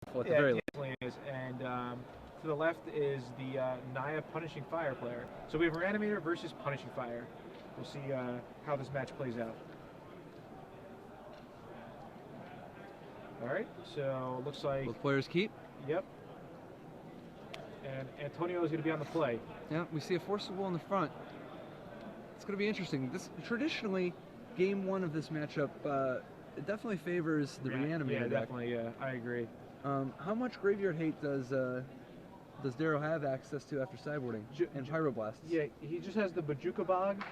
at the Yeah, very it least. definitely is. And to the left is the Naya Punishing Fire player. So we have Reanimator versus Punishing Fire. We'll see how this match plays out. All right, so looks like, Both players keep. yep. And Antonio is going to be on the play. Yeah, we see a forcible in the front. It's going to be interesting. This traditionally, game one of this matchup, it definitely favors the Reanimator Yeah, deck. definitely. Yeah, I agree. How much graveyard hate does Daryl have access to after sideboarding and Pyroblasts? Yeah, he just has the Bajuka Bog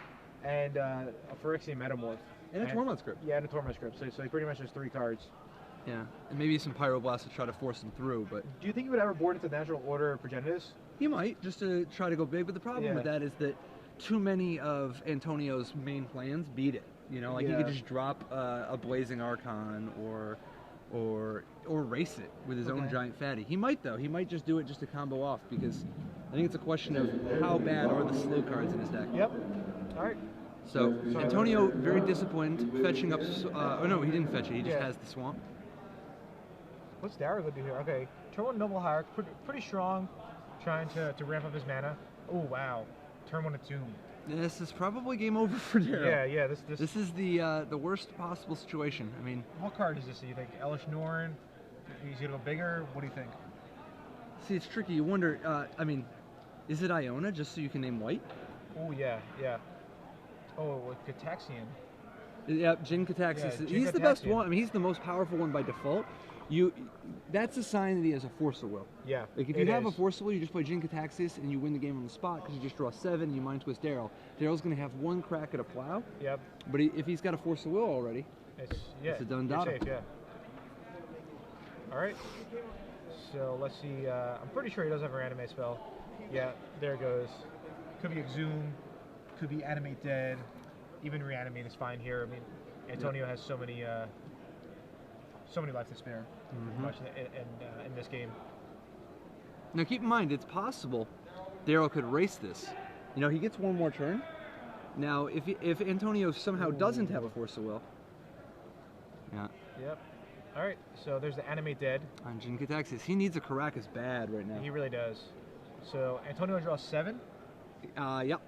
and a Phyrexian Metamorph. And a Tormund Script. Yeah, and a Tormund Script. So he pretty much has 3 cards. Yeah, and maybe some Pyroblasts to try to force him through, but... Do you think he would ever board into Natural Order or Progenitus? He might, just to try to go big, but the problem with that is that too many of Antonio's main plans beat it. You know, like he could just drop a Blazing Archon or race it with his own giant fatty. He might though. He might just do it just to combo off because I think it's a question of how bad are the slow cards in his deck. Yep. All right. So Antonio very disciplined, fetching up. Oh no, he didn't fetch it. He just has the swamp. What's Daryl gonna do here? Okay, turn 1 Noble Hierarch, pretty strong, trying to ramp up his mana. Oh wow, turn 1 Tomb. This is probably game over for Daryl. Yeah. This is the worst possible situation. I mean, what card is this? Do you think Elish Norn? He's gonna go bigger. What do you think? See, it's tricky. You wonder. I mean, is it Iona just so you can name white? Oh yeah. Oh, with Cataxian. Yeah, Jin Cataxis. Yeah, he's the best one. I mean, he's the most powerful one by default. That's a sign that he has a Force of Will. Yeah. Like if you have a Force of Will, you just play Jin Cataxis and you win the game on the spot because you just draw 7 and you Mind Twist Daryl. Daryl's going to have 1 crack at a plow. Yep. But if he's got a Force of Will already, it's a done data. Safe, yeah. All right. So let's see. I'm pretty sure he does have a Reanimate spell. Yeah, there it goes. Could be Exhume. Could be Animate Dead. Even Reanimate is fine here. I mean, Antonio has so many life to spare, much in this game. Now keep in mind, it's possible Daryl could race this. You know, he gets 1 more turn. Now, if Antonio somehow doesn't have a Force of Will, Yep. All right. So there's the Animate Dead. On Jin Cataxis, he needs a Caracas bad right now. He really does. So Antonio draws 7. Yep.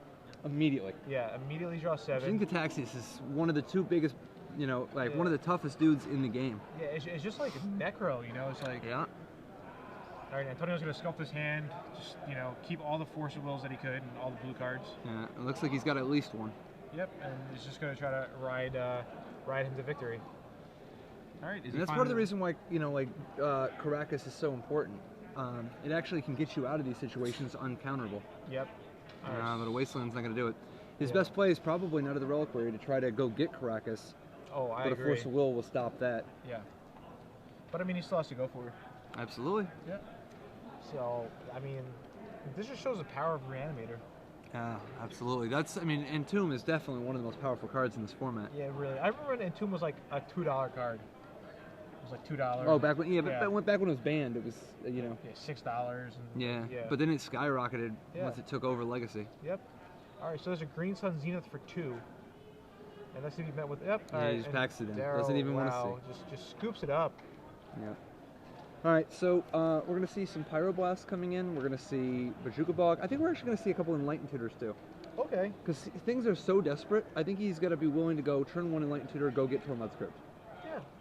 Immediately. Yeah, immediately draws 7. Jin Cataxis is one of the 2 biggest, you know, like one of the toughest dudes in the game. Yeah, it's just like Necro, you know. It's like All right, Antonio's gonna sculpt his hand, just keep all the Force of Wills that he could and all the blue cards. Yeah, it looks like he's got at least 1. Yep, and he's just gonna try to ride him to victory. All right, and that's part of the reason why Caracas is so important. It actually can get you out of these situations uncounterable. Yep. But a Wasteland's not going to do it. His best play is probably Night of the Reliquary to try to go get Caracas. Oh, I agree. But a Force of Will stop that. Yeah. But I mean, he still has to go for it. Absolutely. Yeah. So, I mean, this just shows the power of Reanimator. Yeah, absolutely. I mean, Entomb is definitely one of the most powerful cards in this format. Yeah, really. I remember when Entomb was like a $2 card. It was like $2. Oh, back when back when it was banned, it was Yeah, $6. Yeah, but then it skyrocketed once it took over Legacy. Yep. All right, so there's a Green Sun Zenith for 2. And let's see if he met with. Yep. Yeah, he just packs it in. Daryl, Doesn't even want to see. Just scoops it up. Yeah. All right, so we're going to see some Pyroblasts coming in. We're going to see Bajuka Bog. I think we're actually going to see a couple Enlightened Tutors too. Okay. Because things are so desperate, I think he's going to be willing to go turn 1 Enlightened Tutor, go get Tormund Script.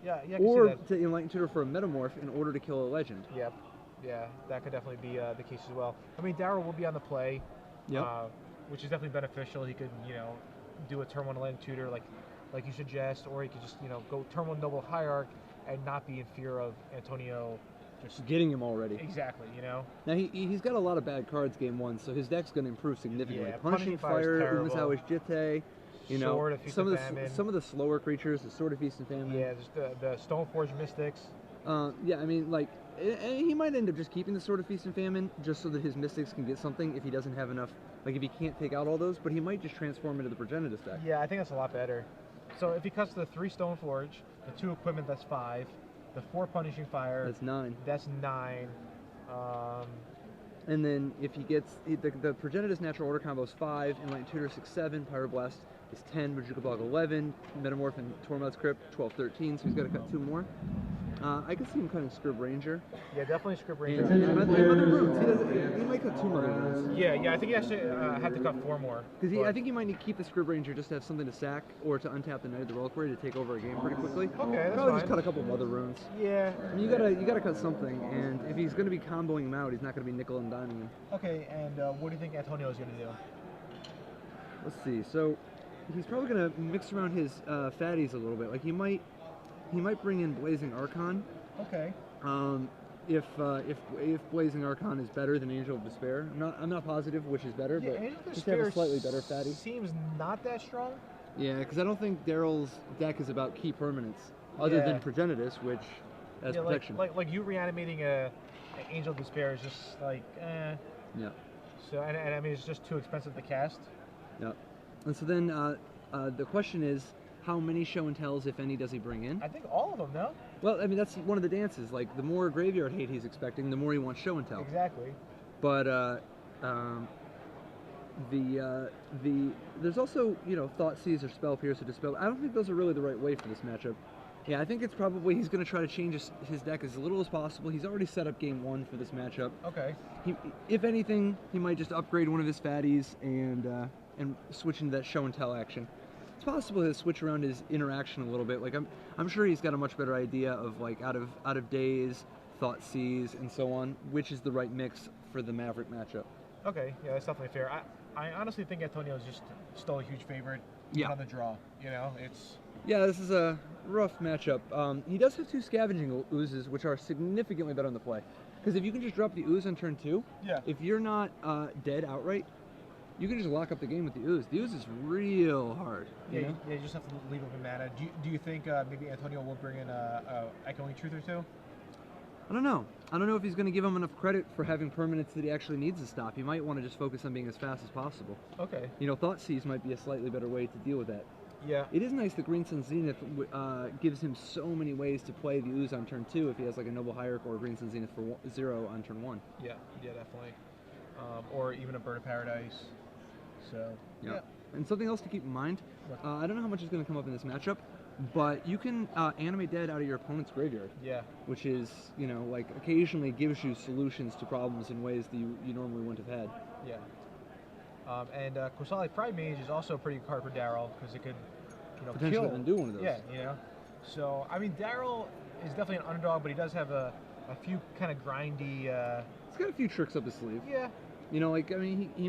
Yeah. I can or see that. to Enlightened Tutor for a Metamorph in order to kill a Legend. Yep. Yeah, that could definitely be the case as well. I mean, Daryl will be on the play, which is definitely beneficial. He could, do a turn 1 Enlightened Tutor like you suggest, or he could just, go turn 1 Noble Hierarch and not be in fear of Antonio just getting him already. Exactly, Now he's got a lot of bad cards game 1, so the deck's going to improve significantly. Yeah, Punishing Fire, Umasawa's Jitte, Sword of Feast and Famine. Some of the slower creatures, the Sword of Feast and Famine. Yeah, there's the Stoneforge Mystics. Yeah, I mean, like, he might end up just keeping the Sword of Feast and Famine just so that his Mystics can get something if he doesn't have enough, like if he can't take out all those, but he might just transform into the Progenitus deck. Yeah, I think that's a lot better. So if he cuts the 3 Stoneforge, the 2 Equipment, that's 5, the 4 Punishing Fire, that's 9. That's 9. And then if he gets the Progenitus Natural Order combo is 5, Enlightened Tutor 6, 7, Pyroblast is 10, Majika Block 11, Metamorph and Tormod's Crypt 12, 13, so he's got to cut 2 more. I could see him cutting Scrib Ranger. Yeah, definitely Scrib Ranger. And Mother Runes. He might cut 2 Mother Runes. Yeah, I think he actually have to cut 4 more. Because I think he might need to keep the Scrib Ranger just to have something to sack or to untap the Knight of the Reliquary to take over a game pretty quickly. Okay, that's Probably fine. just cut a couple Mother Runes. Yeah. I mean, you gotta cut something, and if he's gonna be comboing him out, he's not gonna be nickel and diming him. Okay, and what do you think Antonio's gonna do? Let's see. So he's probably gonna mix around his fatties a little bit. Like he might bring in Blazing Archon. Okay. If Blazing Archon is better than Angel of Despair, I'm not positive which is better, but Angel of just have a Despair slightly better fatty. Seems not that strong. Yeah, because I don't think Daryl's deck is about key permanents, other than Progenitus, which has protection. Like you reanimating a Angel of Despair is just like Yeah. So and I mean it's just too expensive to cast. Yeah. And so then the question is, how many show and tells, if any, does he bring in? I think all of them, no? Well, I mean, that's one of the dances. Like, the more graveyard hate he's expecting, the more he wants show and tell. Exactly. But there's also, Thought Seize or Spell Pierce or Dispel. I don't think those are really the right way for this matchup. Yeah, I think it's probably he's going to try to change his deck as little as possible. He's already set up game 1 for this matchup. Okay. If anything, he might just upgrade one of his fatties and switch into that show and tell action. It's possible he'll switch around his interaction a little bit. Like I'm sure he's got a much better idea of like out of days, Thought Seize, and so on, which is the right mix for the Maverick matchup. Okay, yeah, that's definitely fair. I honestly think Antonio is just still a huge favorite on the draw. Yeah, this is a rough matchup. He does have 2 Scavenging Oozes, which are significantly better on the play. Because if you can just drop the Ooze on turn 2, if you're not dead outright, you can just lock up the game with the Ooze. The Ooze is real hard. You just have to leave with mana. Do you think maybe Antonio will bring in a Echoing Truth or 2? I don't know. I don't know if he's going to give him enough credit for having permanents that he actually needs to stop. He might want to just focus on being as fast as possible. Okay. Thought Seize might be a slightly better way to deal with that. Yeah. It is nice that Green Sun Zenith gives him so many ways to play the Ooze on turn 2 if he has like a Noble Hierarch or a Green Sun Zenith for 0 on turn 1. Yeah, definitely. Or even a Bird of Paradise. So, yeah. And something else to keep in mind, I don't know how much is going to come up in this matchup, but you can animate dead out of your opponent's graveyard. Yeah. Which is, like occasionally gives you solutions to problems in ways that you normally wouldn't have had. Yeah. And Qasali Pride Mage is also a pretty good card for Daryl because it could, potentially undo one of those. Yeah, So, I mean, Daryl is definitely an underdog, but he does have a few kind of grindy... He's got a few tricks up his sleeve. Yeah. He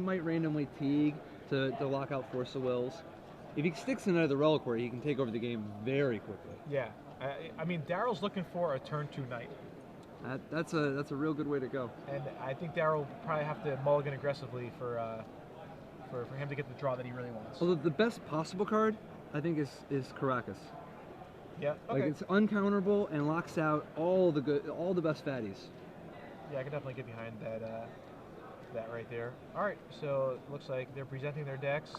might randomly Teague to lock out Force of Wills. If he sticks in the Reliquary, he can take over the game very quickly. Yeah. I mean, Daryl's looking for a turn 2 Knight. That's a real good way to go. And I think Daryl will probably have to mulligan aggressively for him to get the draw that he really wants. Although the best possible card, I think, is Caracas. Yeah. Okay. Like it's uncounterable and locks out all the best fatties. Yeah, I can definitely get behind that right there. All right, so it looks like they're presenting their decks.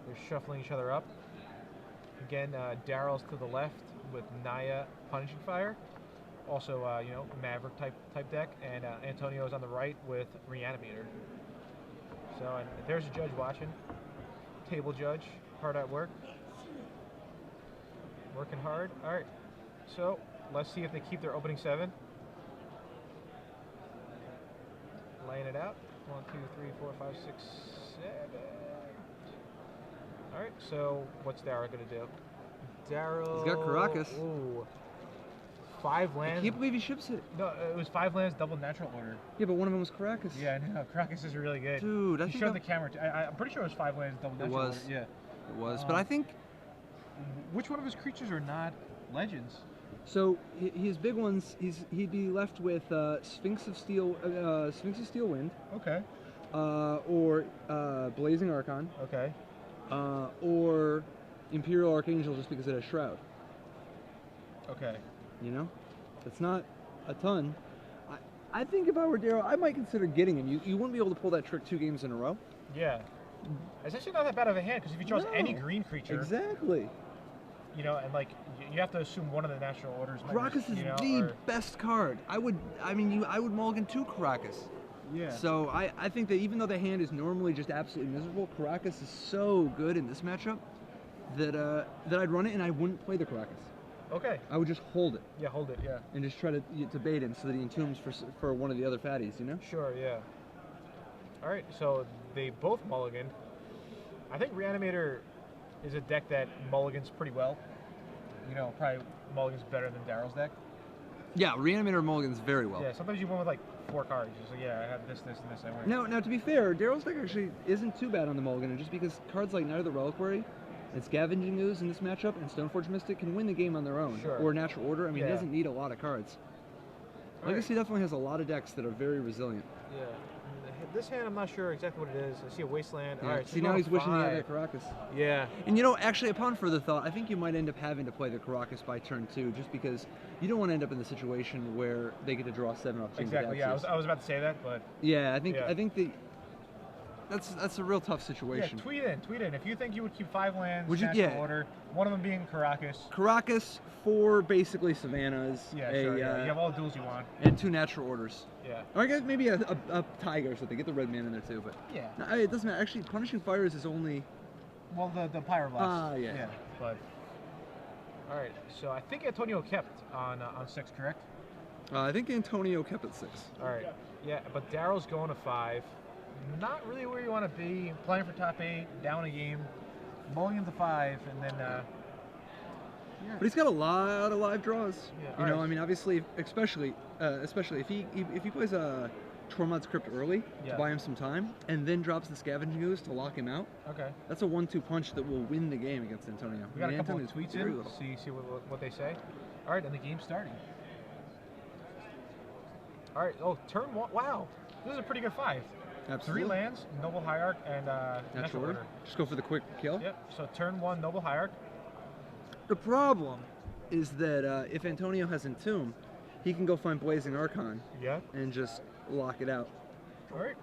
They're shuffling each other up. Again, Daryl's to the left with Naya Punishing Fire. Also, Maverick type deck, and Antonio's on the right with Reanimator. So, and there's a judge watching. Table judge, hard at work. Working hard. All right, so let's see if they keep their opening 7. Laying it out. 1, 2, 3, 4, 5, 6, 7. All right, so what's Daryl going to do? Daryl... He's got Caracas. Ooh. 5 lands. I can't believe he ships it. No, it was 5 lands, double natural order. Yeah, but one of them was Caracas. Yeah, I know. Caracas is really good. Dude, he showed the camera. I'm pretty sure it was 5 lands, double natural order. Yeah. It was, but I think... Which one of his creatures are not legends? So his big ones, he'd be left with Sphinx of Steel Wind. Okay. Or Blazing Archon. Okay. Or Imperial Archangel, just because it has Shroud. Okay. It's not a ton. I think if I were Daryl, I might consider getting him. You wouldn't be able to pull that trick 2 games in a row. Yeah. It's actually not that bad of a hand because if he draws any green creature. Exactly. And like you have to assume one of the natural orders. Caracas is the best card. I would mulligan 2 Caracas. Yeah. So I think that even though the hand is normally just absolutely miserable, Caracas is so good in this matchup that I'd run it and I wouldn't play the Caracas. Okay. I would just hold it. Yeah, hold it. Yeah. And just try to bait him so that he entombs for one of the other fatties, you know? Sure. Yeah. All right. So they both mulliganed. I think Reanimator is a deck that mulligans pretty well. You know, probably mulligans better than Daryl's deck. Yeah, Reanimator mulligans very well. Yeah, sometimes you win with like 4 cards. You're just like, yeah, I have this, and this, I win. Now to be fair, Daryl's deck actually isn't too bad on the mulligan, just because cards like Knight of the Reliquary and Scavenging Ooze in this matchup and Stoneforge Mystic can win the game on their own. Sure. Or Natural Order. I mean, Yeah. he doesn't need a lot of cards. All Legacy definitely has a lot of decks that are very resilient. Yeah. This hand, I'm not sure exactly what it is. I see a Wasteland. Yeah. All right. So See, now he's wishing he had that Caracas. Yeah. And you know, actually, upon further thought, I think you might end up having to play the Caracas by turn 2, just because you don't want to end up in the situation where they get to draw 7 off. Exactly. Yeah, I was about to say that, but yeah, I think that's a real tough situation. Yeah, tweet in. If you think you would keep 5 lands, Would you? natural Yeah. order, one of them being Caracas. Caracas, 4 basically Savannas. Yeah, sure. You have all the duels you want. And 2 natural orders. Yeah. Or I guess maybe a tiger or something. Get the red man in there too, but Yeah. no, it doesn't matter. Actually, Punishing Fires is only. Well, the Pyroblast. Yeah. Yeah. But all right. So I think Antonio kept on 6, correct? I think Antonio kept at 6. All right. Yeah, but Daryl's going to 5. Not really where you want to be. Playing for top 8, down a game, mulligan to 5, and then. Yeah. But he's got a lot of live draws. Yeah, You know, right. I mean, obviously, especially if he plays a Tormod's Crypt early Yeah. to buy him some time, and then drops the Scavenging Ooze to lock him out. Okay. That's a 1-2 punch that will win the game against Antonio. We got I mean, a couple of Antonio's tweets very in. little. See what they say. All right, and the game's starting. All right. Oh, turn 1. Wow, this is a pretty good 5. Absolutely. 3 lands, Noble Hierarch, and Natural Order. Just go for the quick kill. Yep. So turn 1, Noble Hierarch. The problem is that if Antonio has Entomb, he can go find Blazing Archon Yeah. and just lock it out. All right.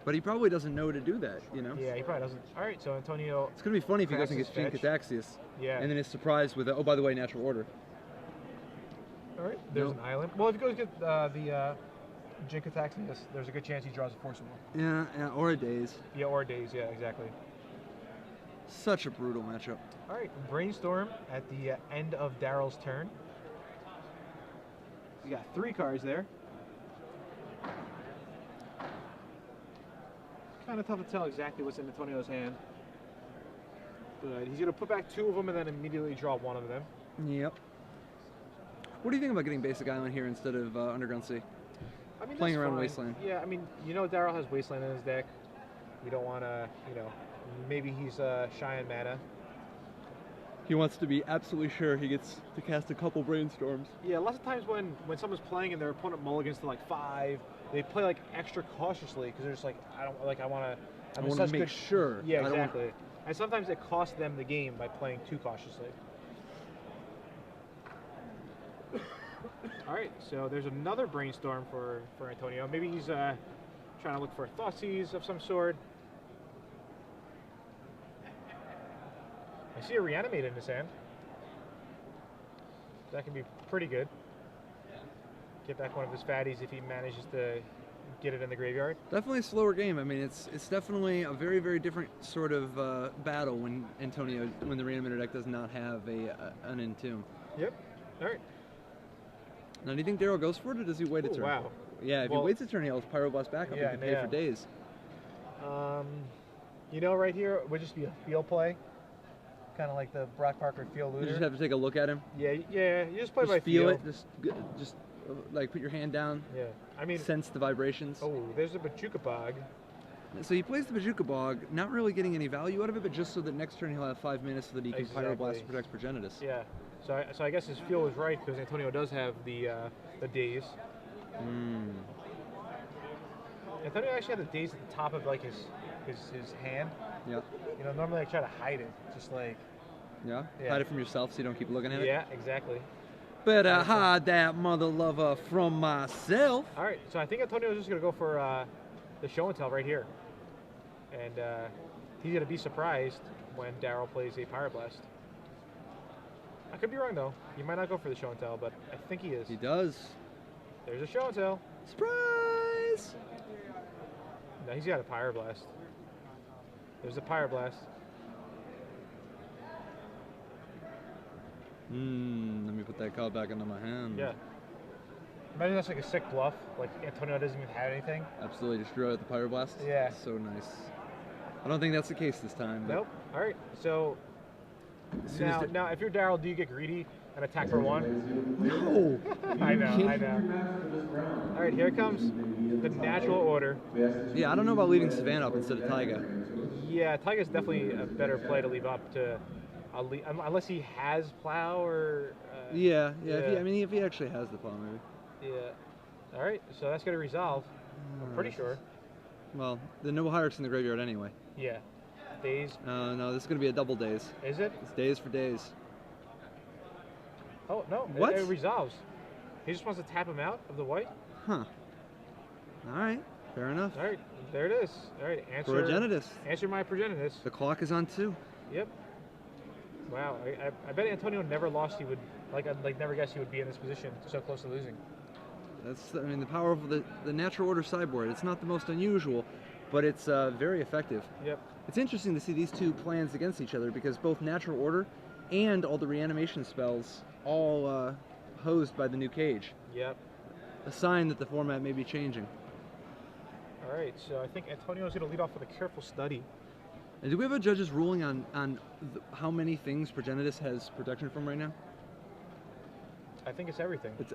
But he probably doesn't know to do that, you know? Yeah, he probably doesn't. All right, so Antonio. It's going to be funny if he goes and Crashes gets Gene fetch. Cataxius. Yeah. And then is surprised with, oh, by the way, Natural Order. All right. There's Nope. an island. Well, if you go get the Jinkataxius, there's a good chance he draws a Forcible. Yeah, or a Daze. Yeah, or Days. Yeah, exactly. Such a brutal matchup. All right, Brainstorm at the end of Daryl's turn. You got 3 cards there. Kind of tough to tell exactly what's in Antonio's hand. But he's going to put back 2 of them and then immediately draw 1 of them. Yep. What do you think about getting Basic Island here instead of Underground Sea? I mean, Playing that's around fine. Wasteland. Yeah, I mean, you know Daryl has Wasteland in his deck. We don't want to, maybe he's shy on mana. He wants to be absolutely sure he gets to cast a couple Brainstorms. Yeah, lots of times when someone's playing and their opponent mulligans to like 5, they play like extra cautiously because they're just like, I want to make sure. Yeah, I don't want- exactly. And sometimes it costs them the game by playing too cautiously. All right, so there's another Brainstorm for Antonio. Maybe he's trying to look for Thoughtseize of some sort. I see a Reanimate in his hand. That can be pretty good. Get back one of his fatties if he manages to get it in the graveyard. Definitely a slower game. I mean, it's definitely a very, very different sort of battle when the Reanimator deck does not have an Entomb. Yep. All right. Now, do you think Daryl goes for it, or does he wait a Ooh, turn? wow. Yeah, if he waits a turn, he'll Pyroblast back up Yeah, and can pay for days. Right here it would just be a field play. Kind of like the Brock Parker field looter. You just have to take a look at him. Yeah, you just play Just by feel feel. it. Just like put your hand down. Yeah, I mean, Sense the vibrations. oh, there's a Bajuka Bog. So he plays the Bajuka Bog, not really getting any value out of it, but just so that next turn he'll have 5 minutes so that he can Pyroblast and protect Progenitus. Yeah, so I guess his feel was right because Antonio does have the daze. Antonio actually had the daze at the top of like his hand. Yeah. Normally I try to hide it, just like. Yeah? Yeah. Hide it from yourself so you don't keep looking at it? Yeah, exactly. Better hide that mother lover from myself. All right, so I think Antonio's just gonna go for the show and tell right here, and he's gonna be surprised when Daryl plays a Pyroblast. I could be wrong though. He might not go for the show and tell, but I think he is. He does. There's a show and tell. Surprise! No, he's got a Pyroblast. There's a Pyroblast. Let me put that card back into my hand. Yeah. Imagine that's like a sick bluff. Like Antonio doesn't even have anything. Absolutely, just drew out the Pyroblast. Yeah. So nice. I don't think that's the case this time. Nope. All right. So now, if you're Daryl, do you get greedy and attack for 1? No. I know. All right, here comes the natural order. Yeah, I don't know about leaving Savannah up instead of Taiga. Yeah, Taiga's definitely a better play to leave up to, unless he has plow or. Yeah. If he actually has the plow, maybe. Yeah. All right, so that's gonna resolve. I'm pretty sure. Well, the no hierarch's in the graveyard anyway. Yeah. Days. No, this is gonna be a double days. Is it? It's days for days. Oh no! What? It resolves. He just wants to tap him out of the white. Huh. All right. Fair enough. All right. There it is. All right. Progenitus. Answer my Progenitus. The clock is on 2. Yep. Wow. I bet Antonio never lost. He would never guessed he would be in this position so close to losing. That's the power of the natural order sideboard. It's not the most unusual, but it's very effective. Yep. It's interesting to see these two plans against each other because both natural order and all the reanimation spells all hosed by the new cage. Yep. A sign that the format may be changing. All right, so I think Antonio's going to lead off with a careful study. And do we have a judge's ruling on how many things Progenitus has protection from right now? I think it's everything. It's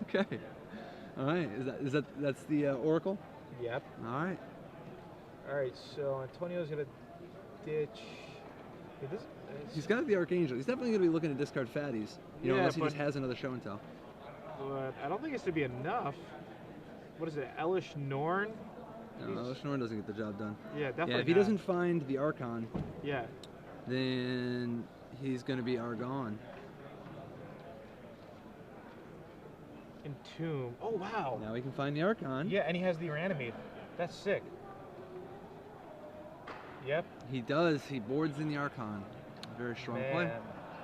okay. All right. That's the oracle? Yep. All right. All right, so Antonio's going to ditch. He's got the Archangel. He's definitely going to be looking to discard fatties, unless he just has another show and tell. But I don't think it's going to be enough. What is it, Elish Norn? No, Elish Norn doesn't get the job done. Yeah, definitely. Yeah, if he doesn't find the Archon, yeah, then he's going to be Argon. Entomb. Oh wow. Now he can find the Archon. Yeah, and he has the Reanimate. That's sick. Yep. He does. He boards in the Archon. Very strong play.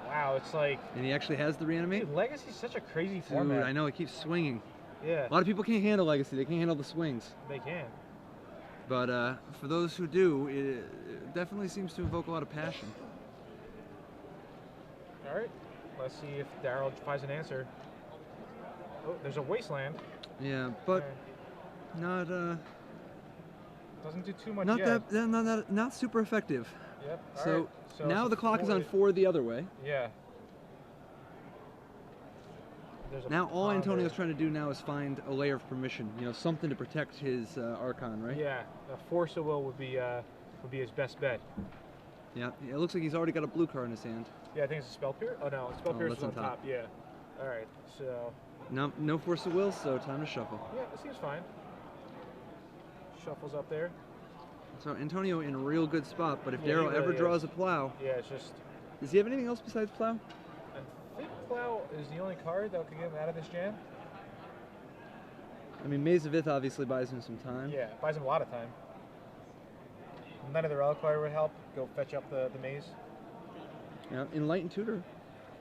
Wow, it's like. And he actually has the Reanimate. Dude, Legacy's such a crazy format. Dude, I know, it keeps swinging. Yeah. A lot of people can't handle Legacy. They can't handle the swings. They can. But for those who do, it definitely seems to evoke a lot of passion. All right. Let's see if Daryl finds an answer. Oh, there's a Wasteland. Yeah, but not doesn't do too much yet. Not super effective. Yep. So now the clock is on 4 the other way. Yeah. Now all Antonio's trying to do now is find a layer of permission, something to protect his Archon, right? Yeah, a Force of Will would be his best bet. Yeah, it looks like he's already got a blue card in his hand. Yeah, I think it's a Spell Pierce. Oh no, Spell Pierce is on top. Yeah. All right, so. No Force of Will, so time to shuffle. Yeah, it seems fine. Shuffles up there. So Antonio in a real good spot, but if Daryl ever draws a plow. Yeah, it's just. Does he have anything else besides plow? I think plow is the only card that could get him out of this jam. I mean, Maze of Ith obviously buys him some time. Yeah, buys him a lot of time. None of the Reliquary would help. Go fetch up the maze. Yeah, Enlightened Tutor.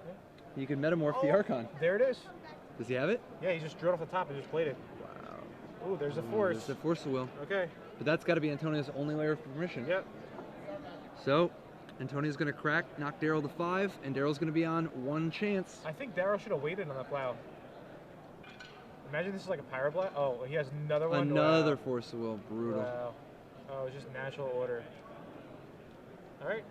Yeah. You can metamorph the Archon. There it is. Does he have it? Yeah, he just drilled off the top and just played it. Wow. Ooh, there's a Force. There's a Force of Will. Okay. But that's got to be Antonio's only layer of permission. Yep. So, Antonio's going to crack, knock Daryl to 5, and Daryl's going to be on 1 chance. I think Daryl should have waited on the plow. Imagine this is like a Pyroblast. Oh, he has another one. Another Force of Will. Brutal. Wow. Oh, it's just natural order. All right.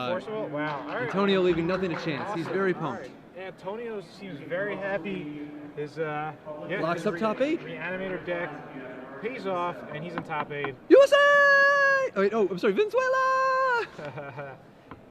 Force of Will. Wow. All right. Antonio leaving nothing to chance. Awesome. He's very pumped. Right. Antonio seems very happy. His locks up top 8. Reanimator deck pays off, and he's in top 8. USA! Oh, wait, I'm sorry, Venezuela!